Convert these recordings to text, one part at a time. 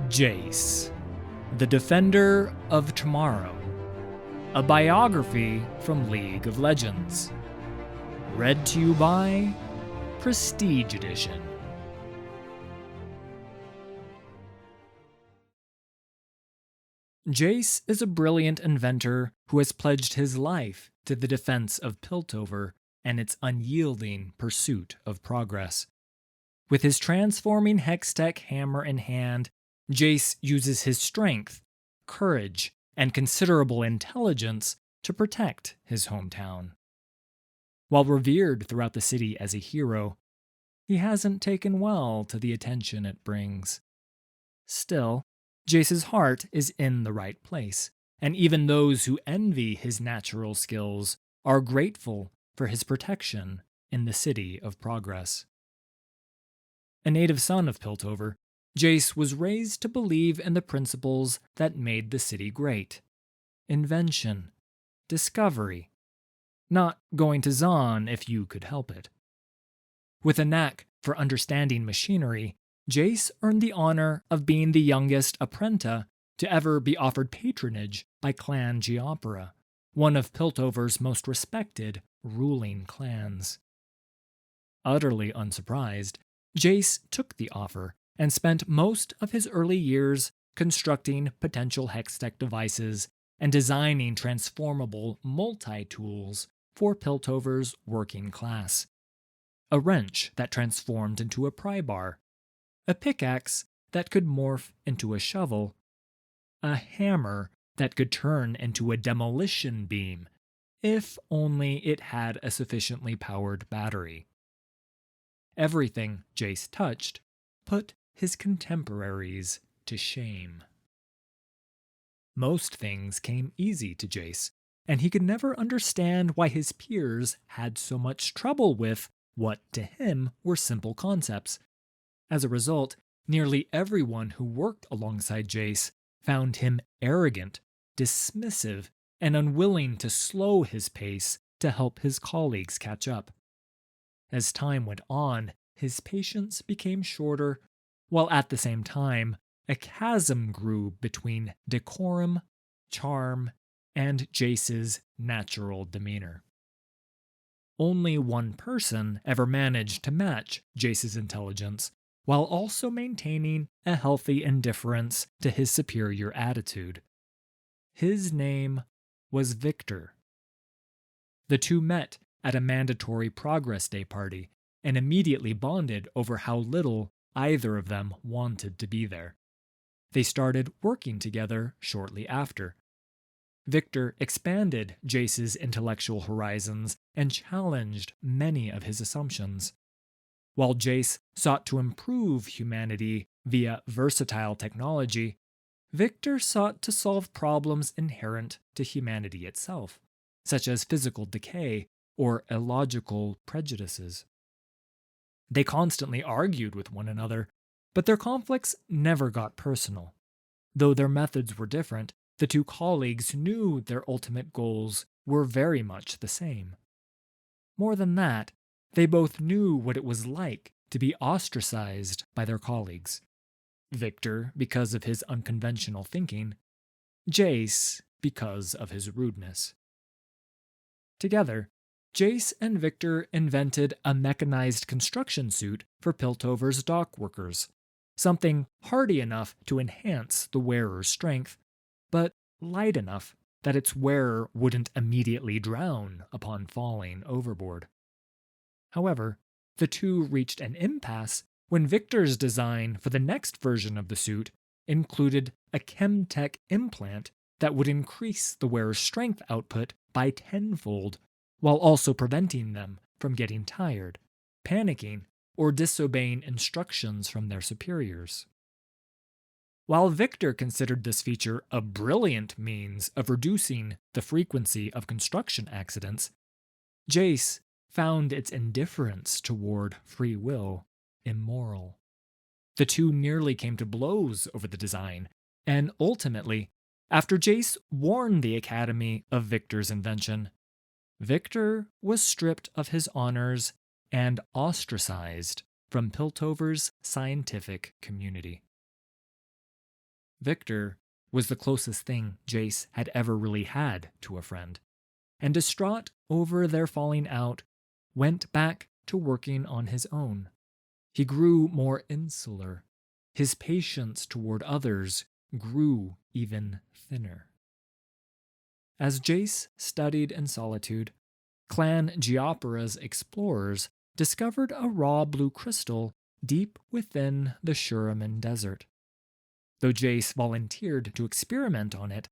Jayce, the Defender of Tomorrow, a biography from League of Legends. Read to you by Prestige Edition. Jayce is a brilliant inventor who has pledged his life to the defense of Piltover and its unyielding pursuit of progress. With his transforming Hextech hammer in hand, Jayce uses his strength, courage, and considerable intelligence to protect his hometown. While revered throughout the city as a hero, he hasn't taken well to the attention it brings. Still, Jayce's heart is in the right place, and even those who envy his natural skills are grateful for his protection in the City of Progress. A native son of Piltover, Jayce was raised to believe in the principles that made the city great: invention, discovery, not going to Zon if you could help it. With a knack for understanding machinery, Jayce earned the honor of being the youngest apprentice to ever be offered patronage by Clan Geopera, one of Piltover's most respected ruling clans. Utterly unsurprised, Jayce took the offer and spent most of his early years constructing potential Hextech devices and designing transformable multi-tools for Piltover's working class. A wrench that transformed into a pry bar, a pickaxe that could morph into a shovel, a hammer that could turn into a demolition beam, if only it had a sufficiently powered battery. Everything Jayce touched put his contemporaries to shame. Most things came easy to Jayce, and he could never understand why his peers had so much trouble with what to him were simple concepts. As a result, nearly everyone who worked alongside Jayce found him arrogant, dismissive, and unwilling to slow his pace to help his colleagues catch up. As time went on, his patience became shorter, while at the same time, a chasm grew between decorum, charm, and Jayce's natural demeanor. Only one person ever managed to match Jayce's intelligence, while also maintaining a healthy indifference to his superior attitude. His name was Victor. The two met at a mandatory Progress Day party and immediately bonded over how little either of them wanted to be there. They started working together shortly after. Victor expanded Jayce's intellectual horizons and challenged many of his assumptions. While Jayce sought to improve humanity via versatile technology, Victor sought to solve problems inherent to humanity itself, such as physical decay or illogical prejudices. They constantly argued with one another, but their conflicts never got personal. Though their methods were different, the two colleagues knew their ultimate goals were very much the same. More than that, they both knew what it was like to be ostracized by their colleagues. Victor because of his unconventional thinking, Jayce because of his rudeness. Together, Jayce and Victor invented a mechanized construction suit for Piltover's dock workers, something hardy enough to enhance the wearer's strength, but light enough that its wearer wouldn't immediately drown upon falling overboard. However, the two reached an impasse when Victor's design for the next version of the suit included a chemtech implant that would increase the wearer's strength output by tenfold, while also preventing them from getting tired, panicking, or disobeying instructions from their superiors. While Victor considered this feature a brilliant means of reducing the frequency of construction accidents, Jayce found its indifference toward free will immoral. The two nearly came to blows over the design, and ultimately, after Jayce warned the Academy of Victor's invention, Victor was stripped of his honors and ostracized from Piltover's scientific community. Victor was the closest thing Jayce had ever really had to a friend, and distraught over their falling out, went back to working on his own. He grew more insular. His patience toward others grew even thinner. As Jayce studied in solitude, Clan Geopera's explorers discovered a raw blue crystal deep within the Shuraman Desert. Though Jayce volunteered to experiment on it,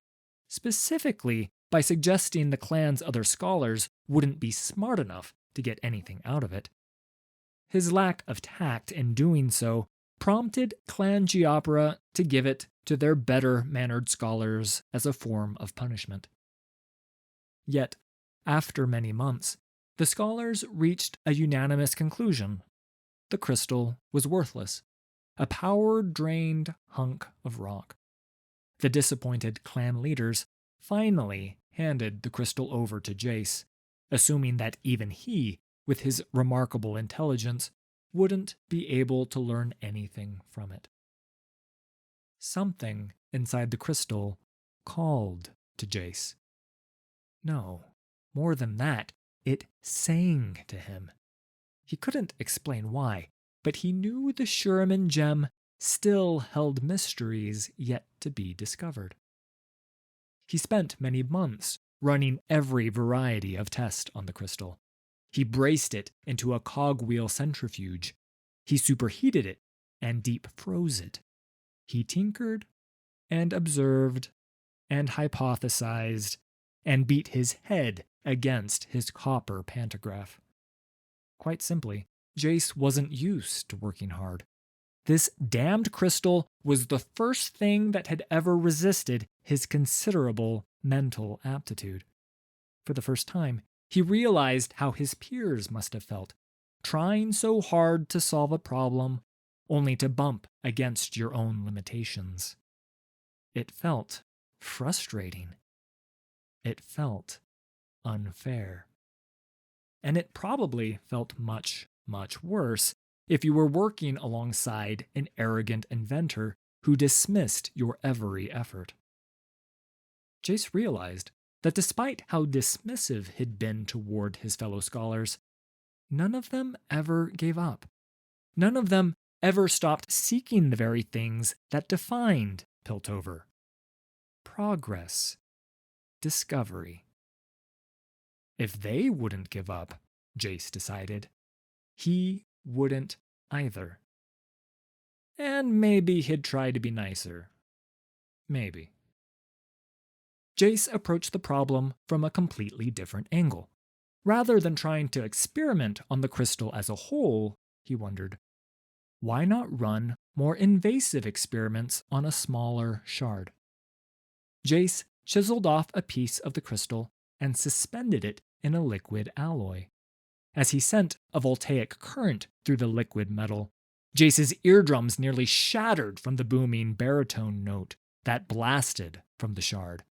specifically by suggesting the clan's other scholars wouldn't be smart enough to get anything out of it, his lack of tact in doing so prompted Clan Geopera to give it to their better-mannered scholars as a form of punishment. Yet, after many months, the scholars reached a unanimous conclusion. The crystal was worthless, a power-drained hunk of rock. The disappointed clan leaders finally handed the crystal over to Jayce, assuming that even he, with his remarkable intelligence, wouldn't be able to learn anything from it. Something inside the crystal called to Jayce. No, more than that, it sang to him. He couldn't explain why, but he knew the Shuraman gem still held mysteries yet to be discovered. He spent many months running every variety of test on the crystal. He braced it into a cogwheel centrifuge. He superheated it and deep froze it. He tinkered and observed and hypothesized and beat his head against his copper pantograph. Quite simply, Jayce wasn't used to working hard. This damned crystal was the first thing that had ever resisted his considerable mental aptitude. For the first time, he realized how his peers must have felt, trying so hard to solve a problem only to bump against your own limitations. It felt frustrating. It felt unfair. And it probably felt much, much worse if you were working alongside an arrogant inventor who dismissed your every effort. Jayce realized that despite how dismissive he'd been toward his fellow scholars, none of them ever gave up. None of them ever stopped seeking the very things that defined Piltover: progress, discovery. If they wouldn't give up, Jayce decided, he wouldn't either. And maybe he'd try to be nicer. Maybe. Jayce approached the problem from a completely different angle. Rather than trying to experiment on the crystal as a whole, he wondered, why not run more invasive experiments on a smaller shard? Jayce chiseled off a piece of the crystal and suspended it in a liquid alloy. As he sent a voltaic current through the liquid metal, Jayce's eardrums nearly shattered from the booming baritone note that blasted from the shard.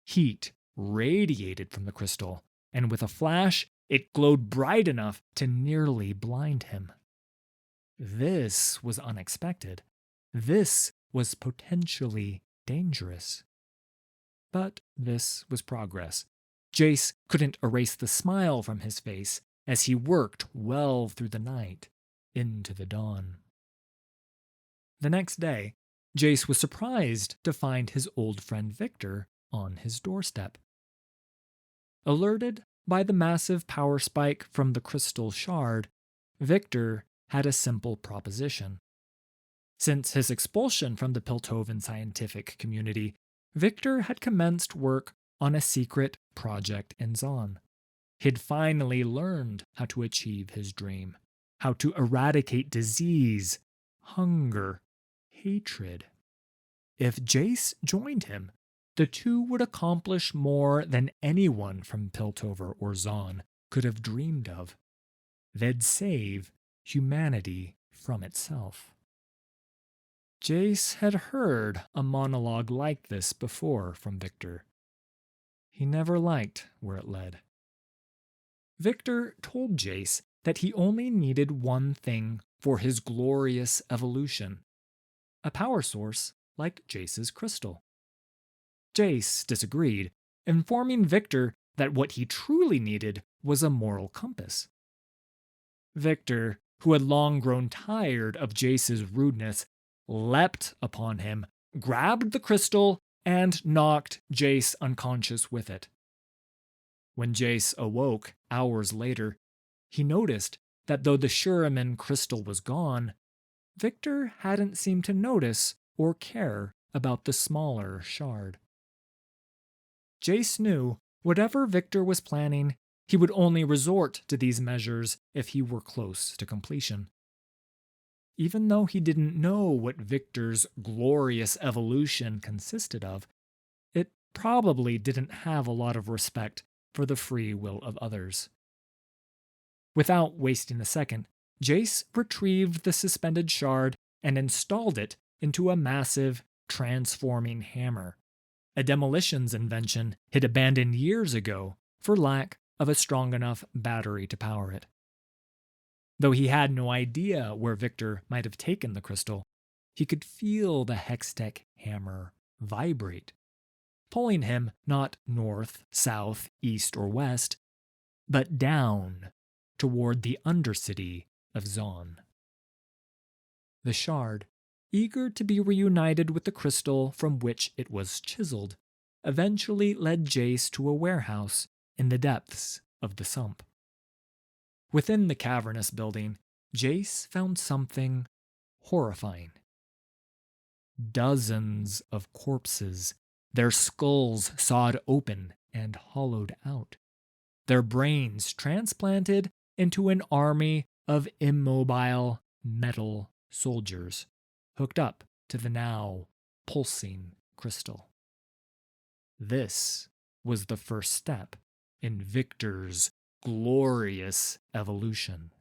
Heat radiated from the crystal, and with a flash, it glowed bright enough to nearly blind him. This was unexpected. This was potentially dangerous. But this was progress. Jayce couldn't erase the smile from his face as he worked well through the night into the dawn. The next day, Jayce was surprised to find his old friend Victor on his doorstep. Alerted by the massive power spike from the crystal shard, Victor had a simple proposition. Since his expulsion from the Piltovan scientific community, Victor had commenced work on a secret project in Zon. He'd finally learned how to achieve his dream, how to eradicate disease, hunger, hatred. If Jayce joined him, the two would accomplish more than anyone from Piltover or Zon could have dreamed of. They'd save humanity from itself. Jayce had heard a monologue like this before from Victor. He never liked where it led. Victor told Jayce that he only needed one thing for his glorious evolution: a power source like Jayce's crystal. Jayce disagreed, informing Victor that what he truly needed was a moral compass. Victor, who had long grown tired of Jayce's rudeness, leapt upon him, grabbed the crystal, and knocked Jayce unconscious with it. When Jayce awoke hours later, he noticed that though the Shuriman crystal was gone, Victor hadn't seemed to notice or care about the smaller shard. Jayce knew whatever Victor was planning, he would only resort to these measures if he were close to completion. Even though he didn't know what Victor's glorious evolution consisted of, it probably didn't have a lot of respect for the free will of others. Without wasting a second, Jayce retrieved the suspended shard and installed it into a massive, transforming hammer, a demolitions invention he'd abandoned years ago for lack of a strong enough battery to power it. Though he had no idea where Victor might have taken the crystal, he could feel the Hextech hammer vibrate, pulling him not north, south, east, or west, but down toward the undercity of Zon. The shard, eager to be reunited with the crystal from which it was chiseled, eventually led Jayce to a warehouse in the depths of the sump. Within the cavernous building, Jayce found something horrifying. Dozens of corpses, their skulls sawed open and hollowed out, their brains transplanted into an army of immobile metal soldiers hooked up to the now pulsing crystal. This was the first step in Victor's glorious evolution.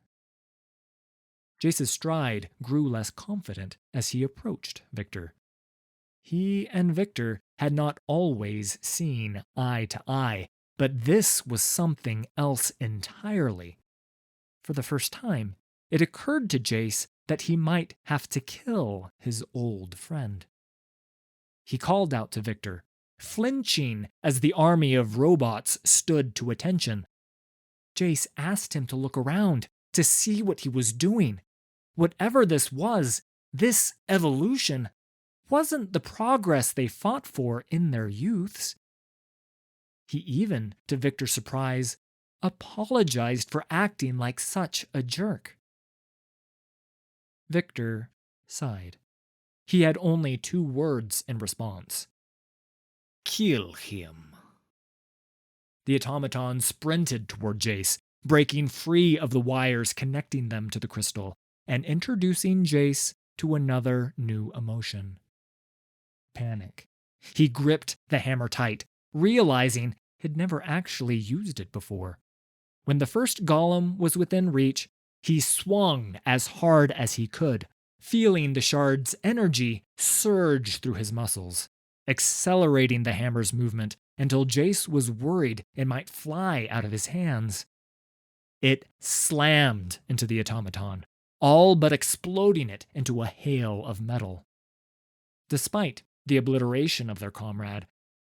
Jayce's stride grew less confident as he approached Victor. He and Victor had not always seen eye to eye, but this was something else entirely. For the first time, it occurred to Jayce that he might have to kill his old friend. He called out to Victor, flinching as the army of robots stood to attention. Jayce asked him to look around, to see what he was doing. Whatever this was, this evolution wasn't the progress they fought for in their youths. He even, to Victor's surprise, apologized for acting like such a jerk. Victor sighed. He had only 2 words in response. "Kill him." The automaton sprinted toward Jayce, breaking free of the wires connecting them to the crystal, and introducing Jayce to another new emotion. Panic. He gripped the hammer tight, realizing he'd never actually used it before. When the first golem was within reach, he swung as hard as he could, feeling the shard's energy surge through his muscles, accelerating the hammer's movement until Jayce was worried it might fly out of his hands. It slammed into the automaton, all but exploding it into a hail of metal. Despite the obliteration of their comrade,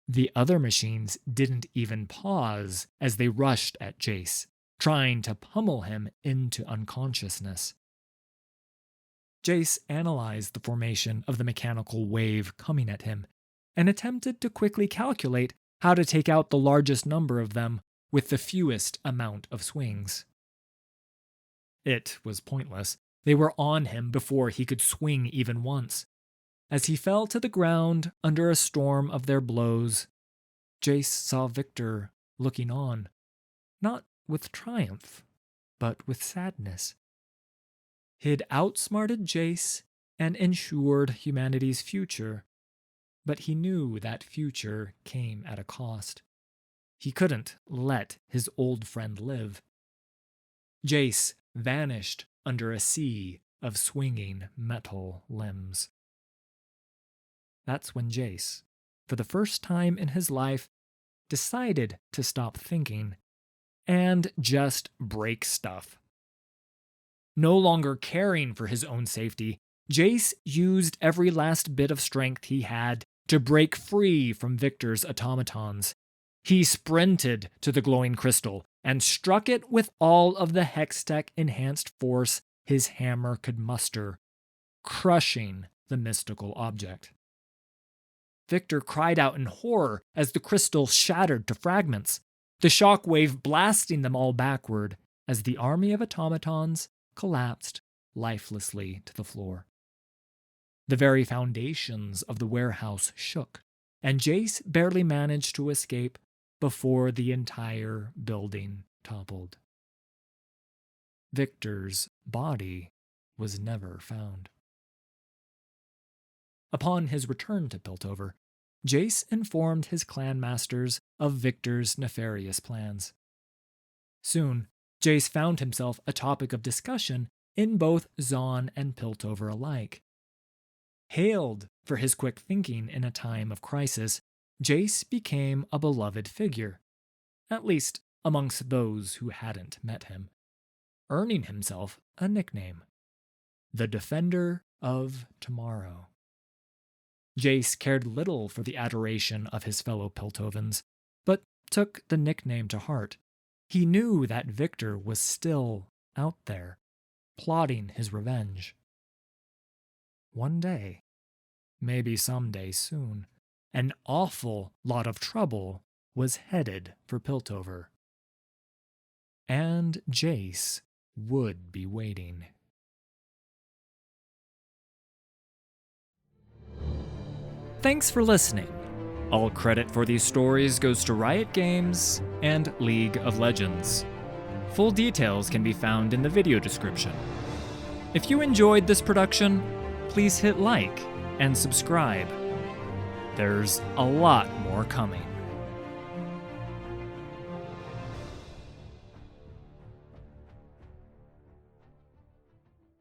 the other machines didn't even pause as they rushed at Jayce, trying to pummel him into unconsciousness. Jayce analyzed the formation of the mechanical wave coming at him and attempted to quickly calculate how to take out the largest number of them with the fewest amount of swings. It was pointless. They were on him before he could swing even once. As he fell to the ground under a storm of their blows, Jayce saw Victor looking on, not with triumph, but with sadness. He'd outsmarted Jayce and ensured humanity's future, but he knew that future came at a cost. He couldn't let his old friend live. Jayce vanished under a sea of swinging metal limbs. That's when Jayce, for the first time in his life, decided to stop thinking and just break stuff. No longer caring for his own safety, Jayce used every last bit of strength he had to break free from Victor's automatons. He sprinted to the glowing crystal and struck it with all of the Hextech-enhanced force his hammer could muster, crushing the mystical object. Victor cried out in horror as the crystal shattered to fragments, the shockwave blasting them all backward as the army of automatons collapsed lifelessly to the floor. The very foundations of the warehouse shook, and Jayce barely managed to escape before the entire building toppled. Victor's body was never found. Upon his return to Piltover, Jayce informed his clan masters of Victor's nefarious plans. Soon, Jayce found himself a topic of discussion in both Zaun and Piltover alike. Hailed for his quick thinking in a time of crisis, Jayce became a beloved figure, at least amongst those who hadn't met him, earning himself a nickname, the Defender of Tomorrow. Jayce cared little for the adoration of his fellow Piltovans, but took the nickname to heart. He knew that Victor was still out there, plotting his revenge. One day, maybe someday soon, an awful lot of trouble was headed for Piltover. And Jayce would be waiting. Thanks for listening. All credit for these stories goes to Riot Games and League of Legends. Full details can be found in the video description. If you enjoyed this production, please hit like and subscribe. There's a lot more coming.